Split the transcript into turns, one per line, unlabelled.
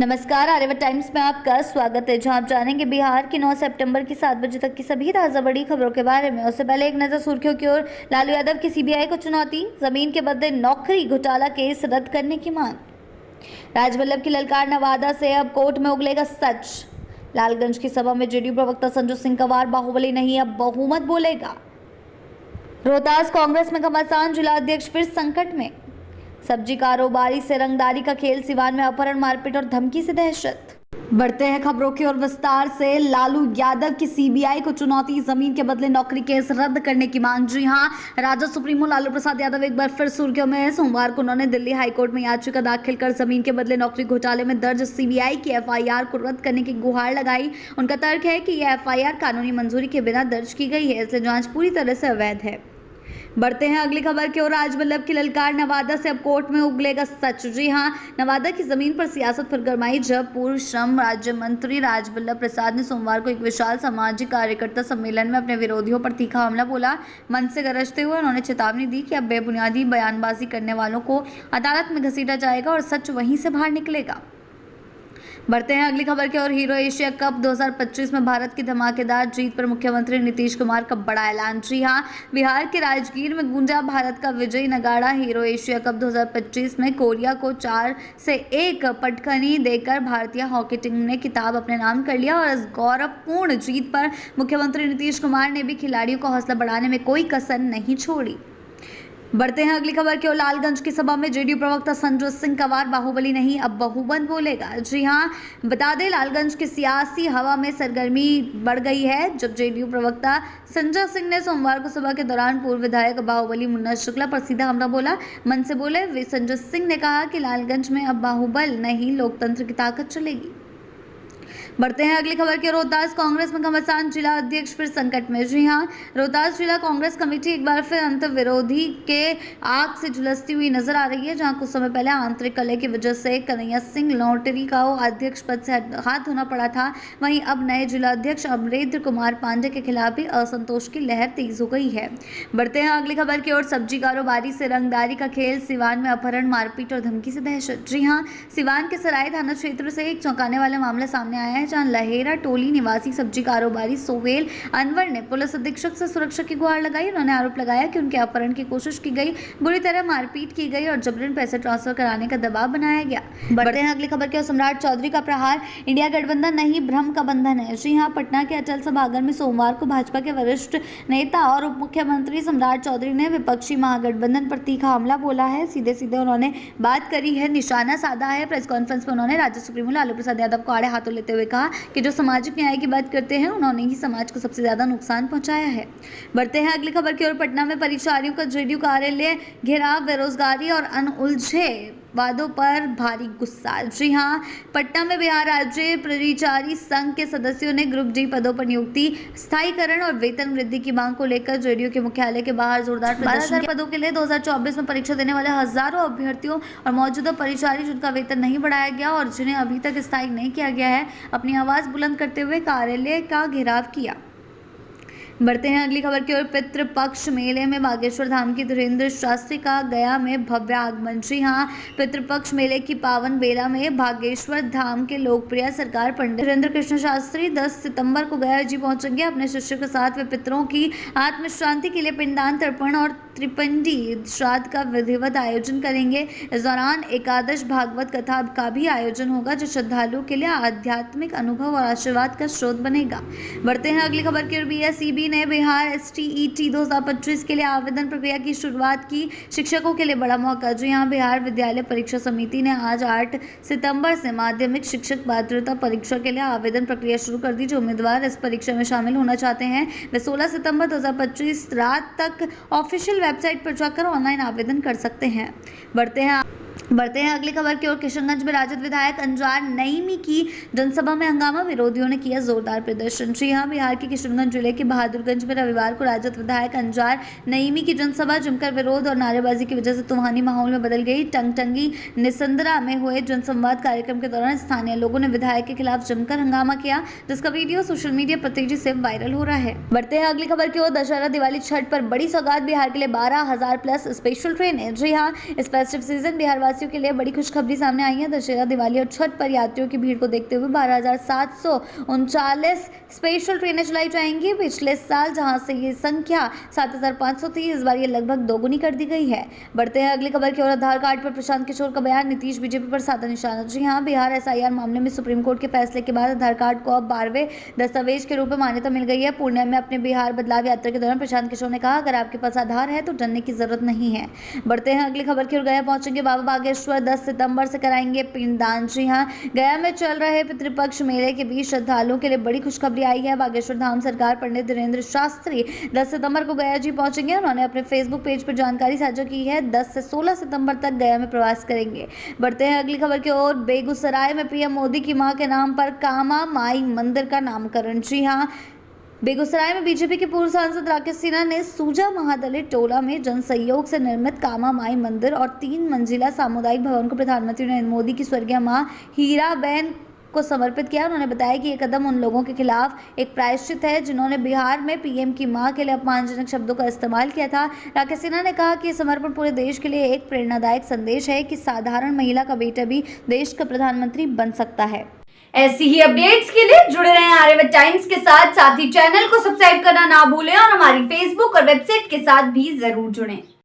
नमस्कार, आर्यभट्ट टाइम्स में आपका स्वागत है, जहां आप जानेंगे बिहार की 9 सितंबर की 7 बजे तक की सभी ताज़ा बड़ी खबरों के बारे में। उससे पहले एक नजर सुर्खियों की ओर। लालू यादव की सीबीआई को चुनौती, जमीन के बदले नौकरी घोटाला केस रद्द करने की मांग। राजवल्लभ की ललकार, नवादा से अब कोर्ट में उगलेगा सच। लालगंज की सभा में जेडीयू प्रवक्ता संजय सिंह कंवर, बाहुबली नहीं अब बहुमत बोलेगा। रोहतास कांग्रेस में घमासान, जिला अध्यक्ष फिर संकट में। सब्जी कारोबारी से रंगदारी का खेल, सिवान में अपहरण, मारपीट और धमकी से दहशत। बढ़ते हैं खबरों की ओर विस्तार से। लालू यादव की सीबीआई को चुनौती, जमीन के बदले नौकरी केस रद्द करने की मांग। जी हां, राजद सुप्रीमो लालू प्रसाद यादव एक बार फिर सुर्खियों में है। सोमवार को उन्होंने दिल्ली हाईकोर्ट में याचिका दाखिल कर जमीन के बदले नौकरी घोटाले में दर्ज सीबीआई की एफआईआर को रद्द करने की गुहार लगाई। उनका तर्क है कि यह एफआईआर कानूनी मंजूरी के बिना दर्ज की गई है, इसलिए जांच पूरी तरह से अवैध है। बढ़ते हैं अगली खबर की ओर। राजवल्लभ की ललकार, नवादा से अब कोर्ट में उगलेगा सच। जी हां, नवादा की जमीन पर सियासत फिर गरमाई जब पूर्व श्रम राज्य मंत्री राजवल्लभ प्रसाद ने सोमवार को एक विशाल सामाजिक कार्यकर्ता सम्मेलन में अपने विरोधियों पर तीखा हमला बोला। मंच से गरजते हुए उन्होंने चेतावनी दी कि अब बेबुनियादी बयानबाजी करने वालों को अदालत में घसीटा जाएगा और सच वहीं से बाहर निकलेगा। बढ़ते हैं अगली खबर की ओर। हीरो एशिया कप 2025 में भारत की धमाकेदार जीत पर मुख्यमंत्री नीतीश कुमार का बड़ा ऐलान। जी हां, बिहार के राजगीर में गूंजा भारत का विजयी नगाड़ा। हीरो एशिया कप 2025 में कोरिया को 4-1 पटखनी देकर भारतीय हॉकी टीम ने खिताब अपने नाम कर लिया और इस गौरवपूर्ण जीत पर मुख्यमंत्री नीतीश कुमार ने भी खिलाड़ियों को हौसला बढ़ाने में कोई कसर नहीं छोड़ी। बढ़ते हैं अगली खबर की ओर। लालगंज की सभा में जेडीयू प्रवक्ता संजय सिंह कंवर, बाहुबली नहीं अब बहुमत बोलेगा। जी हां, बता दें लालगंज की सियासी हवा में सरगर्मी बढ़ गई है जब जेडीयू प्रवक्ता संजय सिंह ने सोमवार को सभा के दौरान पूर्व विधायक बाहुबली मुन्ना शुक्ला पर सीधा हमला बोला। मन से बोले संजय सिंह ने कहा कि लालगंज में अब बाहुबल नहीं, लोकतंत्र की ताकत चलेगी। बढ़ते हैं अगली खबर के। रोहतास कांग्रेस में घमासान, जिला अध्यक्ष फिर संकट में। जी हां, रोहतास जिला कांग्रेस कमेटी एक बार फिर अंतर विरोधी के आग से झुलसती हुई नजर आ रही है, जहां कुछ समय पहले आंतरिक कलह की वजह से कन्हैया सिंह लौटेरी को अध्यक्ष पद से हाथ धोना पड़ा था। वहीं अब नए जिला अध्यक्ष अमरेंद्र कुमार पांडे के खिलाफ भी असंतोष की लहर तेज हो गई है। बढ़ते हैं अगली खबर की ओर। सब्जी कारोबारी से रंगदारी का खेल, सिवान में अपहरण, मारपीट और धमकी से दहशत। जी हां, सिवान के सराय थाना क्षेत्र से एक चौंकाने वाला मामला सामने आया है, जहां लहेरा टोली निवासी सब्जी कारोबारी सोहेल अनवर ने पुलिस अधीक्षक से सुरक्षा की गुहार लगाई। उन्होंने आरोप लगाया कि उनके अपहरण की कोशिश की गई, बुरी तरह मारपीट की गई और जबरन पैसे ट्रांसफर कराने का दबाव बनाया गया। बढ़ते हैं अगली खबर के। सम्राट चौधरी का प्रहार, इंडिया गठबंधन नहीं भ्रम का बंधन है। जी हां, पटना के अटल सभागार में सोमवार को भाजपा के वरिष्ठ नेता और उप मुख्यमंत्री सम्राट चौधरी ने विपक्षी महागठबंधन पर तीखा हमला बोला है। सीधे सीधे उन्होंने बात करी है, निशाना साधा है। प्रेस कॉन्फ्रेंस में उन्होंने राज्य सुप्रीमो लालू प्रसाद यादव को आड़े हाथों लेते हुए कहा कि जो सामाजिक न्याय की बात करते हैं उन्होंने ही समाज को सबसे ज्यादा नुकसान पहुंचाया है। बढ़ते हैं अगली खबर की ओर। पटना में परिचारियों का जेडीयू कार्यालय घेराव, बेरोजगारी और अनउलझे वादों पर भारी गुस्सा। जी हां, पटना में बिहार राज्य परिचारी संघ के सदस्यों ने ग्रुप डी पदों पर नियुक्ति, स्थायीकरण और वेतन वृद्धि की मांग को लेकर जेडीयू के मुख्यालय के बाहर जोरदार प्रदर्शन। 12,000 पदों के लिए 2024 में परीक्षा देने वाले हजारों अभ्यर्थियों और मौजूदा परिचारी जिनका वेतन नहीं बढ़ाया गया और जिन्हें अभी तक स्थायी नहीं किया गया है, अपनी आवाज बुलंद करते हुए कार्यालय का घेराव किया। बढ़ते हैं अगली खबर की ओर। पितृपक्ष मेले में बागेश्वर धाम की धीरेन्द्र शास्त्री का गया में भव्य आगमन। जी हां, पितृपक्ष मेले की पावन बेला में बागेश्वर धाम के लोकप्रिय सरकार पंडित धीरेन्द्र कृष्ण शास्त्री 10 सितंबर को गया जी पहुंचेंगे। अपने शिष्य के साथ वे पितरों की आत्म शांति के लिए पिंडदान, तर्पण और त्रिपिंडी श्राद्ध का विधिवत आयोजन करेंगे। इस दौरान एकादश भागवत कथा का भी आयोजन होगा, जो श्रद्धालुओं के लिए आध्यात्मिक अनुभव और आशीर्वाद का स्रोत बनेगा। बढ़ते हैं अगली खबर की ओर। बीएसईबी ने बिहार STET 2025 के लिए आवेदन प्रक्रिया की शुरुआत की। शिक्षकों के लिए बड़ा मौका। जी हां, बिहार विद्यालय परीक्षा समिति ने आज 8 सितंबर से माध्यमिक शिक्षक पात्रता परीक्षा के लिए आवेदन प्रक्रिया शुरू कर दी। जो उम्मीदवार इस परीक्षा में शामिल होना चाहते हैं वे 16 सितंबर 2025 रात तक ऑफिशियल वेबसाइट पर जाकर ऑनलाइन आवेदन कर सकते हैं। बढ़ते हैं अगली खबर की ओर। किशनगंज में राजद विधायक अंजार नईमी की जनसभा में हंगामा, विरोधियों ने किया जोरदार प्रदर्शन। जी हां, बिहार के किशनगंज जिले के बहादुरगंज में रविवार को राजद विधायक अंजार नईमी की जनसभा जमकर विरोध और नारेबाजी की वजह से तूफानी माहौल में बदल गई। टंगटंगी निसंदरा में हुए जनसंवाद कार्यक्रम के दौरान स्थानीय लोगों ने विधायक के खिलाफ जमकर हंगामा किया, जिसका वीडियो सोशल मीडिया पर तेजी से वायरल हो रहा है। बढ़ते हैं अगली खबर की ओर। दशहरा, दिवाली, छठ पर बड़ी सौगात, बिहार के लिए 12,000 प्लस स्पेशल ट्रेनें। जी हां, इस फेस्टिव सीजन बिहार वासियों के लिए बड़ी खुशखबरी सामने आई है। दशहरा, दिवाली और छठ पर यात्रियों की भीड़ को देखते हुए 12,739 स्पेशल ट्रेनें चलाई जाएंगी। पिछले साल जहां से ये संख्या 7,500 थी, इस बार ये लगभग दोगुनी कर दी गई है। बढ़ते हैं अगली खबर की ओर। आधार कार्ड पर प्रशांत किशोर का बयान, नीतीश बीजेपी पर साधा निशाना। जी हां, बिहार SIR मामले में सुप्रीम कोर्ट के फैसले के बाद आधार कार्ड को अब 12वें दस्तावेज के रूप में मान्यता मिल गई है। पूर्णिया में अपने बिहार बदलाव यात्रा के दौरान प्रशांत किशोर ने कहा, अगर आपके पास आधार है तो डरने की जरूरत नहीं है। बढ़ते हैं अगली खबर की ओर। गया पहुंचेंगे बाबा बागेश्वर, 10 सितंबर से कराएंगे पिंडदान। जी हां, गया में चल रहे पितृपक्ष मेले के बीच श्रद्धालुओं के लिए बड़ी खुशखबरी आई है। बागेश्वर धाम सरकार पंडित धीरेन्द्र शास्त्री 10 सितंबर को गया जी पहुंचेंगे। उन्होंने अपने फेसबुक पेज पर जानकारी साझा की है। 10 से 16 सितंबर तक गया में प्रवास करेंगे। बढ़ते हैं अगली खबर की ओर। बेगूसराय में PM मोदी की मां के नाम पर कामा माई मंदिर का नामकरण। जी हां, बेगूसराय में बीजेपी के पूर्व सांसद राकेश सिन्हा ने सूजा महादलित टोला में जन सहयोग से निर्मित कामा माई मंदिर और 3 मंजिला सामुदायिक भवन को प्रधानमंत्री नरेंद्र मोदी की स्वर्गीय मां हीराबेन को समर्पित किया। उन्होंने बताया कि ये कदम उन लोगों के खिलाफ एक प्रायश्चित है जिन्होंने बिहार में PM की मां के लिए अपमानजनक शब्दों का इस्तेमाल किया था। राकेश सिन्हा ने कहा कि ये समर्पण पूरे देश के लिए एक प्रेरणादायक संदेश है कि साधारण महिला का बेटा भी देश का प्रधानमंत्री बन सकता है।
ऐसी ही अपडेट्स के लिए जुड़े रहें आर्यावर्त टाइम्स के साथ ही चैनल को सब्सक्राइब करना ना भूलें और हमारी फेसबुक और वेबसाइट के साथ भी जरूर जुड़ें।